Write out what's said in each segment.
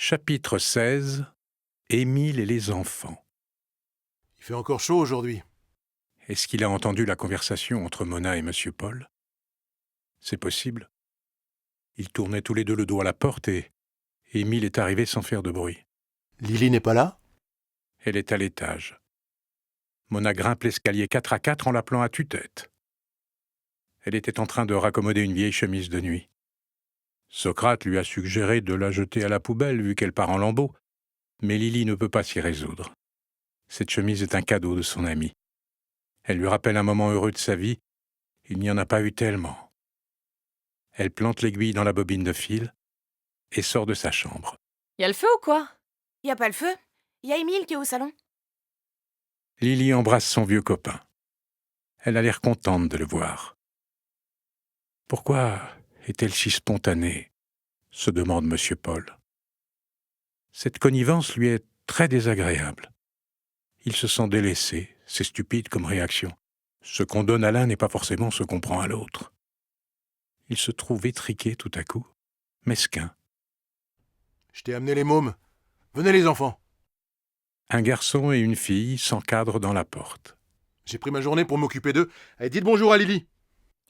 Chapitre 16. Émile et les enfants. Il fait encore chaud aujourd'hui. Est-ce qu'il a entendu la conversation entre Mona et M. Paul? C'est possible. Ils tournaient tous les deux le dos à la porte et Émile est arrivé sans faire de bruit. Lily n'est pas là? Elle est à l'étage. Mona grimpe l'escalier 4 à 4 en l'appelant à tue-tête. Elle était en train de raccommoder une vieille chemise de nuit. Socrate lui a suggéré de la jeter à la poubelle vu qu'elle part en lambeaux, mais Lily ne peut pas s'y résoudre. Cette chemise est un cadeau de son ami. Elle lui rappelle un moment heureux de sa vie. Il n'y en a pas eu tellement. Elle plante l'aiguille dans la bobine de fil et sort de sa chambre. Y a le feu ou quoi? Y a pas le feu? Y a Émile qui est au salon. Lily embrasse son vieux copain. Elle a l'air contente de le voir. Pourquoi est-elle si spontanée? Se demande M. Paul. Cette connivence lui est très désagréable. Il se sent délaissé, c'est stupide comme réaction. Ce qu'on donne à l'un n'est pas forcément ce qu'on prend à l'autre. Il se trouve étriqué tout à coup, mesquin. Je t'ai amené les mômes. Venez les enfants. Un garçon et une fille s'encadrent dans la porte. J'ai pris ma journée pour m'occuper d'eux. Allez, dites bonjour à Lily.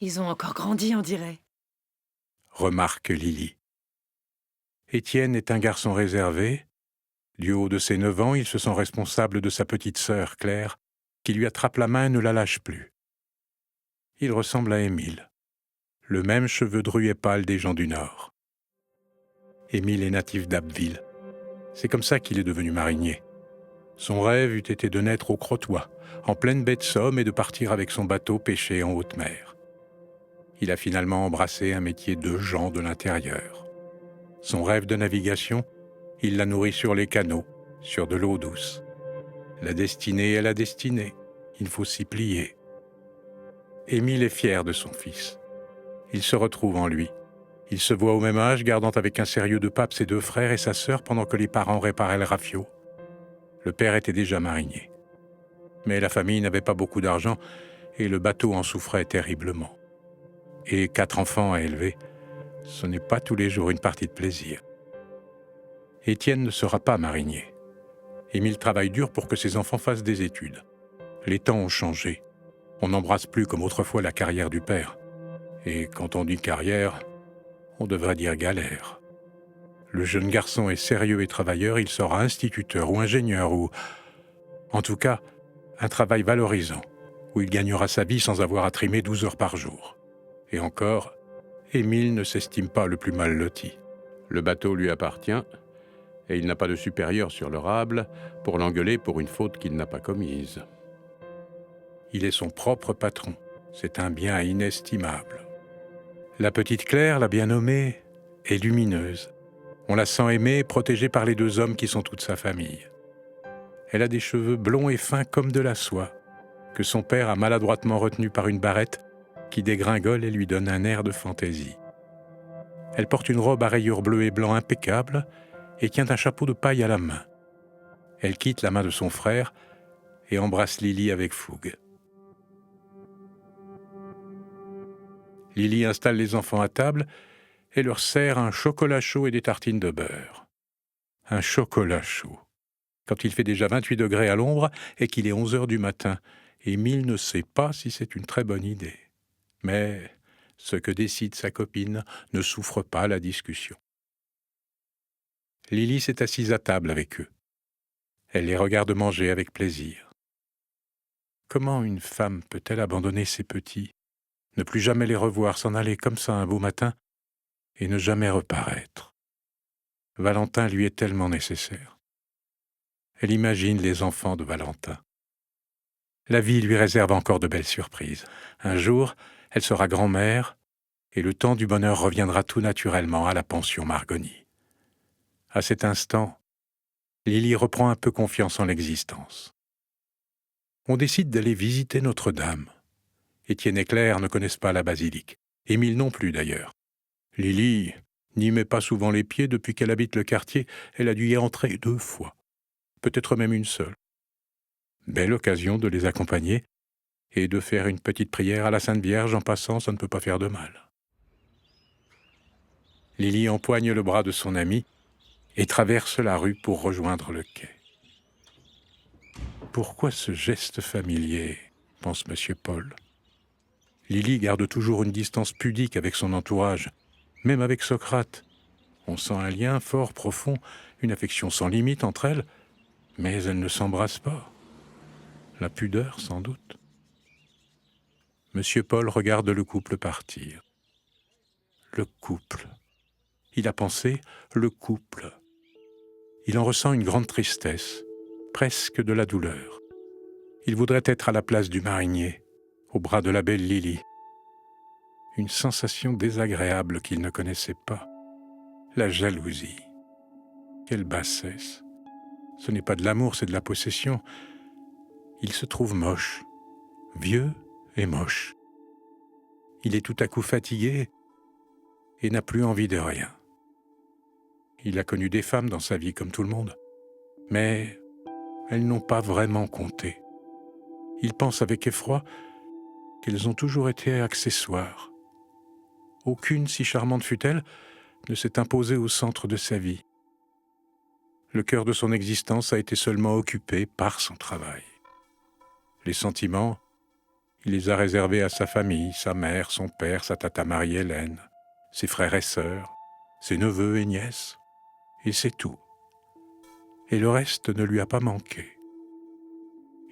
Ils ont encore grandi, on dirait. Remarque Lily. Étienne est un garçon réservé. Du haut de ses 9 ans, il se sent responsable de sa petite sœur, Claire, qui lui attrape la main et ne la lâche plus. Il ressemble à Émile. Le même cheveu dru et pâle des gens du Nord. Émile est natif d'Abbeville. C'est comme ça qu'il est devenu marinier. Son rêve eût été de naître au Crotoy, en pleine baie de Somme, et de partir avec son bateau pêcher en haute mer. Il a finalement embrassé un métier de gens de l'intérieur. Son rêve de navigation, il l'a nourri sur les canaux, sur de l'eau douce. La destinée est la destinée, il faut s'y plier. Émile est fier de son fils. Il se retrouve en lui. Il se voit au même âge, gardant avec un sérieux de pape ses 2 frères et sa sœur pendant que les parents réparaient le rafio. Le père était déjà marinier. Mais la famille n'avait pas beaucoup d'argent et le bateau en souffrait terriblement. Et 4 enfants à élever, ce n'est pas tous les jours une partie de plaisir. Étienne ne sera pas marinier. Émile travaille dur pour que ses enfants fassent des études. Les temps ont changé. On n'embrasse plus comme autrefois la carrière du père. Et quand on dit carrière, on devrait dire galère. Le jeune garçon est sérieux et travailleur, il sera instituteur ou ingénieur ou, en tout cas, un travail valorisant, où il gagnera sa vie sans avoir à trimer 12 heures par jour. Et encore, Émile ne s'estime pas le plus mal loti. Le bateau lui appartient, et il n'a pas de supérieur sur le rable pour l'engueuler pour une faute qu'il n'a pas commise. Il est son propre patron, c'est un bien inestimable. La petite Claire, la bien nommée, est lumineuse. On la sent aimée, protégée par les 2 hommes qui sont toute sa famille. Elle a des cheveux blonds et fins comme de la soie, que son père a maladroitement retenus par une barrette qui dégringole et lui donne un air de fantaisie. Elle porte une robe à rayures bleues et blancs impeccable et tient un chapeau de paille à la main. Elle quitte la main de son frère et embrasse Lily avec fougue. Lily installe les enfants à table et leur sert un chocolat chaud et des tartines de beurre. Un chocolat chaud. Quand il fait déjà 28 degrés à l'ombre et qu'il est 11 heures du matin, Émile ne sait pas si c'est une très bonne idée. Mais ce que décide sa copine ne souffre pas la discussion. Lily s'est assise à table avec eux. Elle les regarde manger avec plaisir. Comment une femme peut-elle abandonner ses petits, ne plus jamais les revoir, s'en aller comme ça un beau matin et ne jamais reparaître? Valentin lui est tellement nécessaire. Elle imagine les enfants de Valentin. La vie lui réserve encore de belles surprises. Un jour, elle sera grand-mère et le temps du bonheur reviendra tout naturellement à la pension Margony. À cet instant, Lily reprend un peu confiance en l'existence. On décide d'aller visiter Notre-Dame. Étienne et Claire ne connaissent pas la basilique. Émile non plus d'ailleurs. Lily n'y met pas souvent les pieds depuis qu'elle habite le quartier. Elle a dû y entrer 2 fois. Peut-être même une seule. Belle occasion de les accompagner et de faire une petite prière à la Sainte Vierge en passant, ça ne peut pas faire de mal. Lily empoigne le bras de son amie et traverse la rue pour rejoindre le quai. Pourquoi ce geste familier, pense M. Paul. Lily garde toujours une distance pudique avec son entourage, même avec Socrate. On sent un lien fort, profond, une affection sans limite entre elles, mais elles ne s'embrassent pas. La pudeur, sans doute. M. Paul regarde le couple partir. Le couple. Il a pensé le couple. Il en ressent une grande tristesse, presque de la douleur. Il voudrait être à la place du marinier, au bras de la belle Lily. Une sensation désagréable qu'il ne connaissait pas. La jalousie. Quelle bassesse. Ce n'est pas de l'amour, c'est de la possession. Il se trouve moche, vieux et moche. Il est tout à coup fatigué et n'a plus envie de rien. Il a connu des femmes dans sa vie comme tout le monde, mais elles n'ont pas vraiment compté. Il pense avec effroi qu'elles ont toujours été accessoires. Aucune, si charmante fût-elle, ne s'est imposée au centre de sa vie. Le cœur de son existence a été seulement occupé par son travail. Les sentiments, il les a réservés à sa famille, sa mère, son père, sa tata Marie-Hélène, ses frères et sœurs, ses neveux et nièces, et c'est tout. Et le reste ne lui a pas manqué.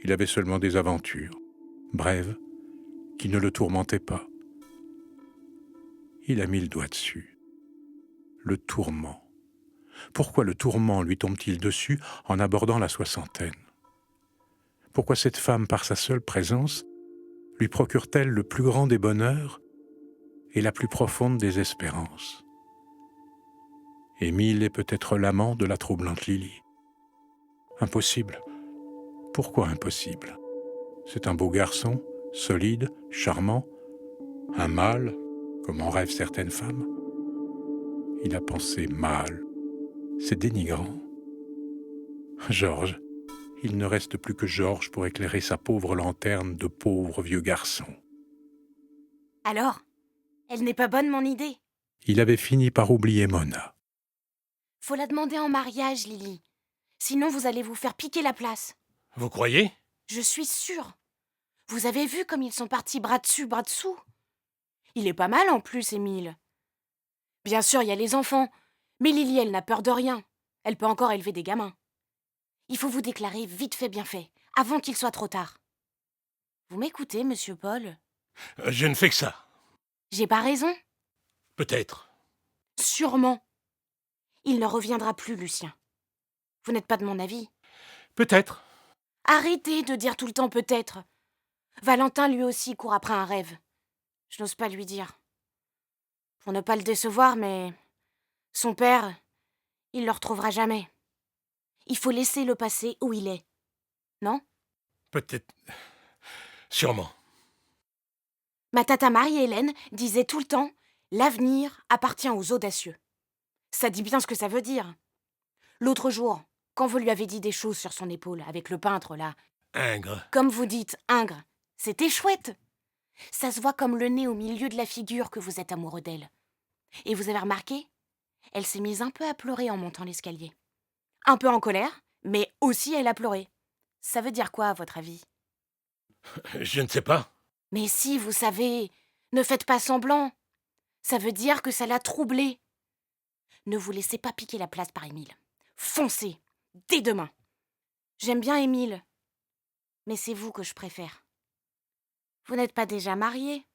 Il avait seulement des aventures, brèves, qui ne le tourmentaient pas. Il a mis le doigt dessus. Le tourment. Pourquoi le tourment lui tombe-t-il dessus en abordant la soixantaine? Pourquoi cette femme, par sa seule présence, lui procure-t-elle le plus grand des bonheurs et la plus profonde des espérances? Émile est peut-être l'amant de la troublante Lily. Impossible. Pourquoi impossible? C'est un beau garçon, solide, charmant, un mâle, comme en rêvent certaines femmes. Il a pensé mâle. C'est dénigrant. Georges. Il ne reste plus que Georges pour éclairer sa pauvre lanterne de pauvre vieux garçon. Alors, elle n'est pas bonne, mon idée. Il avait fini par oublier Mona. Faut la demander en mariage, Lily. Sinon, vous allez vous faire piquer la place. Vous croyez? Je suis sûre. Vous avez vu comme ils sont partis bras dessus, bras dessous? Il est pas mal en plus, Émile. Bien sûr, il y a les enfants. Mais Lily, elle n'a peur de rien. Elle peut encore élever des gamins. Il faut vous déclarer vite fait, bien fait, avant qu'il soit trop tard. Vous m'écoutez, monsieur Paul? Je ne fais que ça. J'ai pas raison? Peut-être. Sûrement. Il ne reviendra plus, Lucien. Vous n'êtes pas de mon avis? Peut-être. Arrêtez de dire tout le temps peut-être. Valentin, lui aussi, court après un rêve. Je n'ose pas lui dire. Pour ne pas le décevoir, mais... son père, il le retrouvera jamais. Il faut laisser le passé où il est. Non? Peut-être. Sûrement. Ma tata Marie-Hélène disait tout le temps « L'avenir appartient aux audacieux ». Ça dit bien ce que ça veut dire. L'autre jour, quand vous lui avez dit des choses sur son épaule avec le peintre, là, Ingres. comme vous dites, Ingres, c'était chouette. Ça se voit comme le nez au milieu de la figure que vous êtes amoureux d'elle. Et vous avez remarqué? Elle s'est mise un peu à pleurer en montant l'escalier. Un peu en colère, mais aussi elle a pleuré. Ça veut dire quoi, à votre avis? Je ne sais pas. Mais si, vous savez, ne faites pas semblant. Ça veut dire que ça l'a troublée. Ne vous laissez pas piquer la place par Émile. Foncez, dès demain. J'aime bien Émile, mais c'est vous que je préfère. Vous n'êtes pas déjà marié,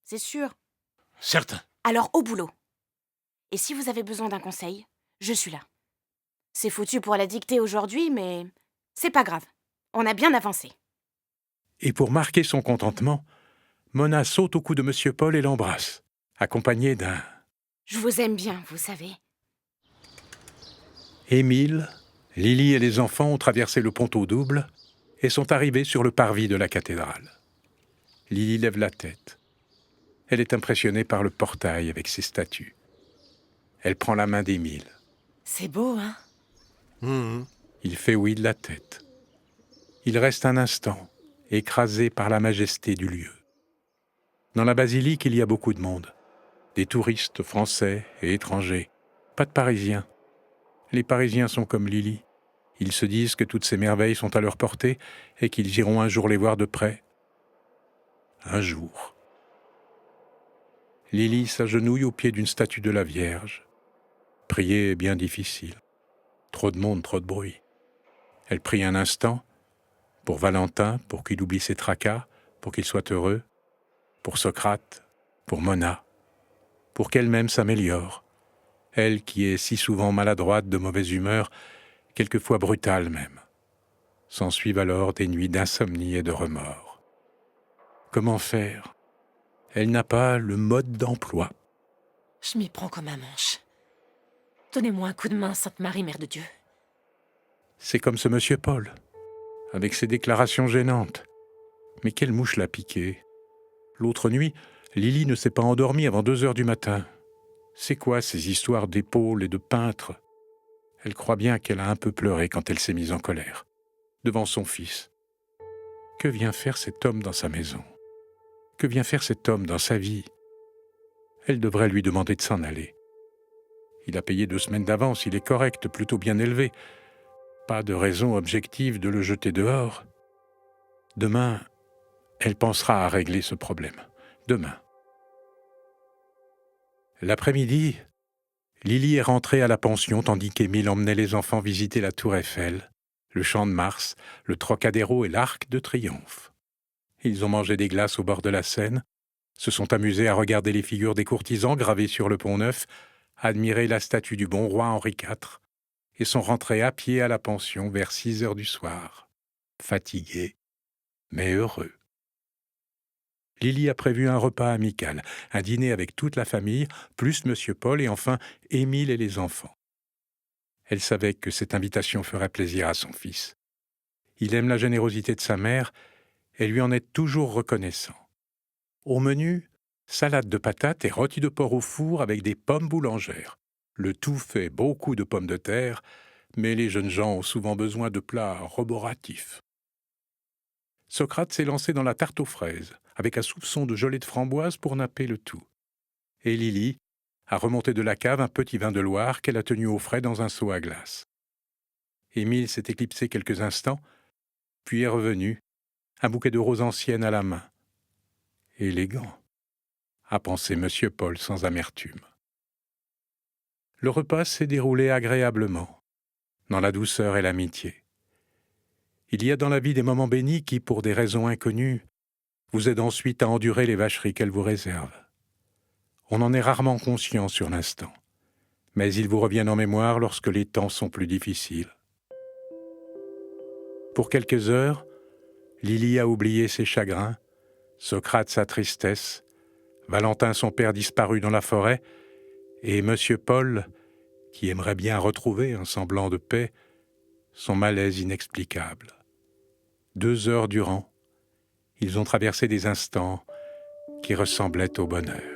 c'est sûr. Certain. Alors au boulot. Et si vous avez besoin d'un conseil, je suis là. C'est foutu pour la dicter aujourd'hui, mais c'est pas grave. On a bien avancé. Et pour marquer son contentement, Mona saute au cou de M. Paul et l'embrasse, accompagnée d'un... Je vous aime bien, vous savez. Émile, Lily et les enfants ont traversé le ponton double et sont arrivés sur le parvis de la cathédrale. Lily lève la tête. Elle est impressionnée par le portail avec ses statues. Elle prend la main d'Émile. C'est beau, hein? Il fait oui de la tête. Il reste un instant, écrasé par la majesté du lieu. Dans la basilique, il y a beaucoup de monde. Des touristes français et étrangers. Pas de Parisiens. Les Parisiens sont comme Lily. Ils se disent que toutes ces merveilles sont à leur portée et qu'ils iront un jour les voir de près. Un jour. Lily s'agenouille au pied d'une statue de la Vierge. Prier est bien difficile. Trop de monde, trop de bruit. Elle prie un instant, pour Valentin, pour qu'il oublie ses tracas, pour qu'il soit heureux, pour Socrate, pour Mona, pour qu'elle-même s'améliore, elle qui est si souvent maladroite, de mauvaise humeur, quelquefois brutale même. S'ensuivent alors des nuits d'insomnie et de remords. Comment faire ? Elle n'a pas le mode d'emploi. Je m'y prends comme un manche. Donnez-moi un coup de main, Sainte Marie, Mère de Dieu. C'est comme ce monsieur Paul, avec ses déclarations gênantes. Mais quelle mouche l'a piqué ? L'autre nuit, Lily ne s'est pas endormie avant 2 heures du matin. C'est quoi ces histoires d'épaules et de peintres ? Elle croit bien qu'elle a un peu pleuré quand elle s'est mise en colère, devant son fils. Que vient faire cet homme dans sa maison ? Que vient faire cet homme dans sa vie ? Elle devrait lui demander de s'en aller. Il a payé 2 semaines d'avance, il est correct, plutôt bien élevé. Pas de raison objective de le jeter dehors. Demain, elle pensera à régler ce problème. Demain. L'après-midi, Lily est rentrée à la pension tandis qu'Émile emmenait les enfants visiter la Tour Eiffel, le Champ de Mars, le Trocadéro et l'Arc de Triomphe. Ils ont mangé des glaces au bord de la Seine, se sont amusés à regarder les figures des courtisans gravées sur le Pont-Neuf, admirer la statue du bon roi Henri IV, et sont rentrés à pied à la pension vers 6 heures du soir, fatigués, mais heureux. Lily a prévu un repas amical, un dîner avec toute la famille, plus Monsieur Paul et enfin Émile et les enfants. Elle savait que cette invitation ferait plaisir à son fils. Il aime la générosité de sa mère et lui en est toujours reconnaissant. Au menu, salade de patates et rôti de porc au four avec des pommes boulangères. Le tout fait beaucoup de pommes de terre, mais les jeunes gens ont souvent besoin de plats roboratifs. Socrate s'est lancé dans la tarte aux fraises, avec un soupçon de gelée de framboise pour napper le tout. Et Lily a remonté de la cave un petit vin de Loire qu'elle a tenu au frais dans un seau à glace. Émile s'est éclipsé quelques instants, puis est revenu, un bouquet de roses anciennes à la main. Élégant, a pensé Monsieur Paul sans amertume. Le repas s'est déroulé agréablement, dans la douceur et l'amitié. Il y a dans la vie des moments bénis qui, pour des raisons inconnues, vous aident ensuite à endurer les vacheries qu'elle vous réserve. On en est rarement conscient sur l'instant, mais ils vous reviennent en mémoire lorsque les temps sont plus difficiles. Pour quelques heures, Lily a oublié ses chagrins, Socrate sa tristesse, Valentin son père disparu dans la forêt, et Monsieur Paul, qui aimerait bien retrouver un semblant de paix, son malaise inexplicable. 2 heures durant, ils ont traversé des instants qui ressemblaient au bonheur.